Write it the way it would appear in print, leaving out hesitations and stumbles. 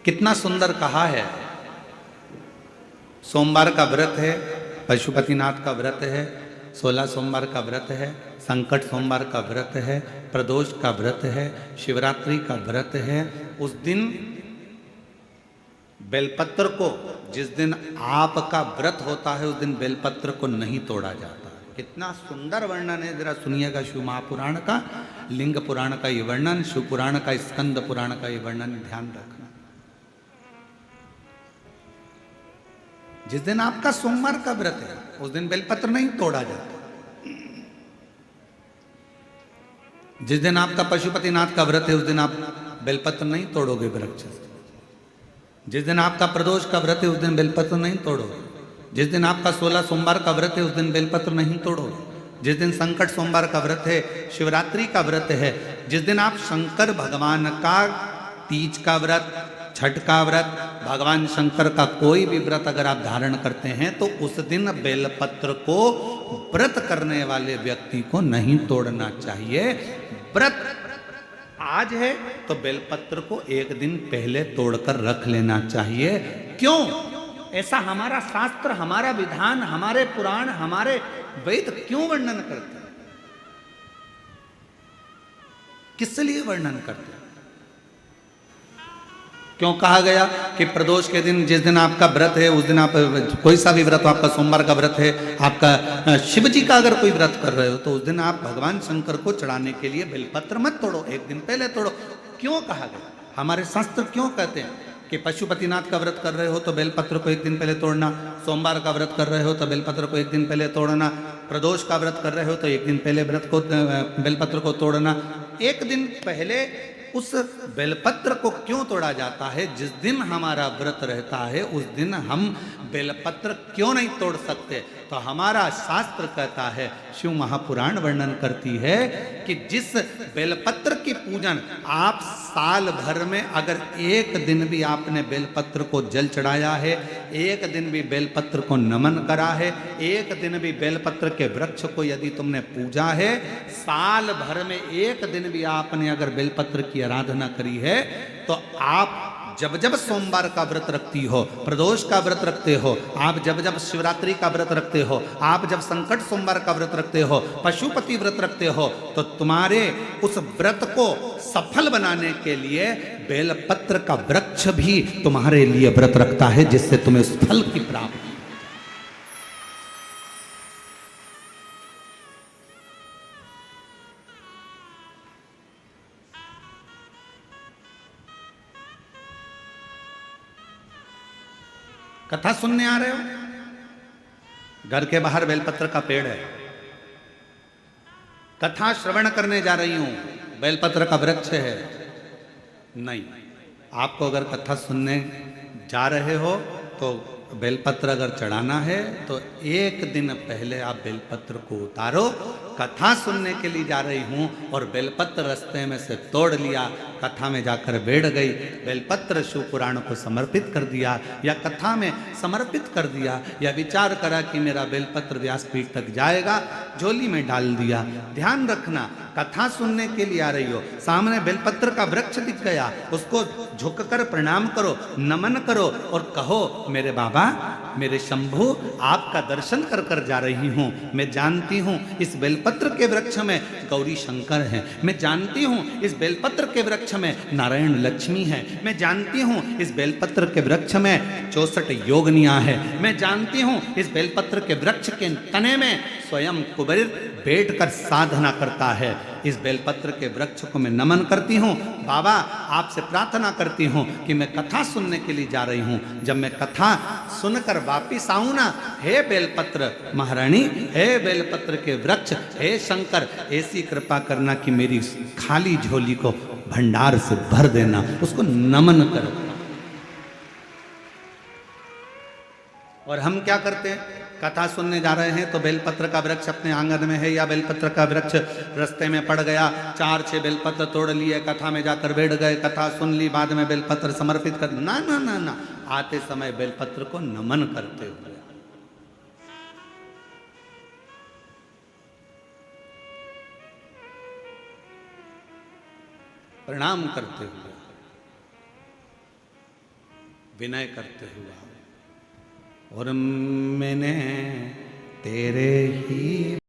कितना सुंदर कहा है। सोमवार का व्रत है, पशुपतिनाथ का व्रत है, 16 सोमवार का व्रत है, संकट सोमवार का व्रत है, प्रदोष का व्रत है, शिवरात्रि का व्रत है। उस दिन बेलपत्र को, जिस दिन आपका व्रत होता है उस दिन बेलपत्र को नहीं तोड़ा जाता। कितना सुंदर वर्णन है, जरा सुनिएगा। शिव महापुराण का, लिंग पुराण का ये वर्णन, शिव पुराण का, स्कंद पुराण का ये वर्णन ध्यान रखना। जिस दिन आपका सोमवार का व्रत है उस दिन बेलपत्र नहीं तोड़ा जाता। जिस दिन आपका पशुपतिनाथ का व्रत है उस दिन आप बेलपत्र नहीं तोड़ोगे वृक्ष से। जिस दिन आपका प्रदोष का व्रत है उस दिन बेलपत्र नहीं तोड़ोगे। जिस दिन आपका 16 सोमवार का व्रत है उस दिन बेलपत्र नहीं तोड़ोगे। जिस दिन संकट सोमवार का व्रत है, शिवरात्रि का व्रत है, जिस दिन आप शंकर भगवान का तीज का व्रत, छठ का व्रत, भगवान शंकर का कोई भी व्रत अगर आप धारण करते हैं तो उस दिन बेलपत्र को व्रत करने वाले व्यक्ति को नहीं तोड़ना चाहिए। व्रत आज है तो बेलपत्र को एक दिन पहले तोड़कर रख लेना चाहिए। क्यों? ऐसा हमारा शास्त्र, हमारा विधान, हमारे पुराण, हमारे वेद क्यों वर्णन करते हैं? किस लिए वर्णन करते हैं? क्यों कहा गया कि प्रदोष के दिन, जिस दिन आपका व्रत है उस दिन आप कोई सा भी व्रत हो, आपका सोमवार का व्रत है, आपका शिव जी का अगर कोई व्रत कर रहे हो तो उस दिन आप भगवान शंकर को चढ़ाने के लिए बेलपत्र मत तोड़ो, एक दिन पहले तोड़ो। क्यों कहा गया? हमारे शास्त्र क्यों कहते हैं कि पशुपतिनाथ का व्रत कर रहे हो तो बेलपत्र को एक दिन पहले तोड़ना, सोमवार का व्रत कर रहे हो तो बेलपत्र को एक दिन पहले तोड़ना, प्रदोष का व्रत कर रहे हो तो एक दिन पहले बेलपत्र को तोड़ना। एक दिन पहले उस बेलपत्र को क्यों तोड़ा जाता है? जिस दिन हमारा व्रत रहता है उस दिन हम बेलपत्र क्यों नहीं तोड़ सकते? तो हमारा शास्त्र कहता है, शिव महापुराण वर्णन करती है कि जिस बेलपत्र की पूजन आप साल भर में अगर एक दिन भी आपने बेलपत्र को जल चढ़ाया है, एक दिन भी बेलपत्र को नमन करा है, एक दिन भी बेलपत्र के वृक्ष को यदि तुमने पूजा है, साल भर में एक दिन भी आपने अगर बेलपत्र की आराधना करी है, तो आप जब जब सोमवार का व्रत रखती हो, प्रदोष का व्रत रखते हो, आप जब जब शिवरात्रि का व्रत रखते हो, आप जब संकट सोमवार का व्रत रखते हो, पशुपति व्रत रखते हो, तो तुम्हारे उस व्रत को सफल बनाने के लिए बेलपत्र का वृक्ष भी तुम्हारे लिए व्रत रखता है, जिससे तुम्हें उस फल की प्राप्ति। कथा सुनने आ रहे हो? घर के बाहर बेलपत्र का पेड़ है, कथा श्रवण करने जा रही हूं, बेलपत्र का वृक्ष है। नहीं, आपको अगर कथा सुनने जा रहे हो तो बेलपत्र अगर चढ़ाना है तो एक दिन पहले आप बेलपत्र को उतारो। कथा सुनने के लिए जा रही हूं और बेलपत्र रास्ते में से तोड़ लिया, कथा में जाकर बैठ गई, बेलपत्र शिव पुराण को समर्पित कर दिया या कथा में समर्पित कर दिया, या विचार करा कि मेरा बेलपत्र व्यासपीठ तक जाएगा, झोली में डाल दिया। ध्यान रखना, कथा सुनने के लिए आ रही हो, सामने बेलपत्र का वृक्ष दिख गया, उसको झुककर प्रणाम करो, नमन करो और कहो, मेरे बाबा, मेरे शंभु, आपका दर्शन कर कर जा रही हूं। मैं जानती हूं इस बेलपत्र के वृक्ष में गौरी शंकर हैं, मैं जानती हूं इस बेलपत्र के वृक्ष में नारायण लक्ष्मी है, मैं जानती हूं इस बेलपत्र के वृक्ष में 64 योगनियां है, मैं जानती हूं इस बेलपत्र के वृक्ष के तने में स्वयं कुबेर बैठकर साधना करता है। इस बेलपत्र के वृक्ष को मैं नमन करती हूँ। बाबा, आपसे प्रार्थना करती हूँ कि मैं कथा सुनने के लिए जा रही हूँ, जब मैं कथा सुनकर वापिस आऊँ ना, हे बेलपत्र महारानी, हे बेलपत्र के वृक्ष, हे शंकर, ऐसी कृपा करना कि मेरी खाली झोली को भंडार से भर देना, उसको नमन करो। और हम क्या करते हैं? कथा सुनने जा रहे हैं तो बेलपत्र का वृक्ष अपने आंगन में है या बेलपत्र का वृक्ष रास्ते में पड़ गया, 4-6 बेलपत्र तोड़ लिए, कथा में जाकर बैठ गए, कथा सुन ली, बाद में बेलपत्र समर्पित कर, ना ना ना ना, आते समय बेलपत्र को नमन करते हुए, प्रणाम करते हुए, विनय करते हुए आओ। और मैंने तेरे ही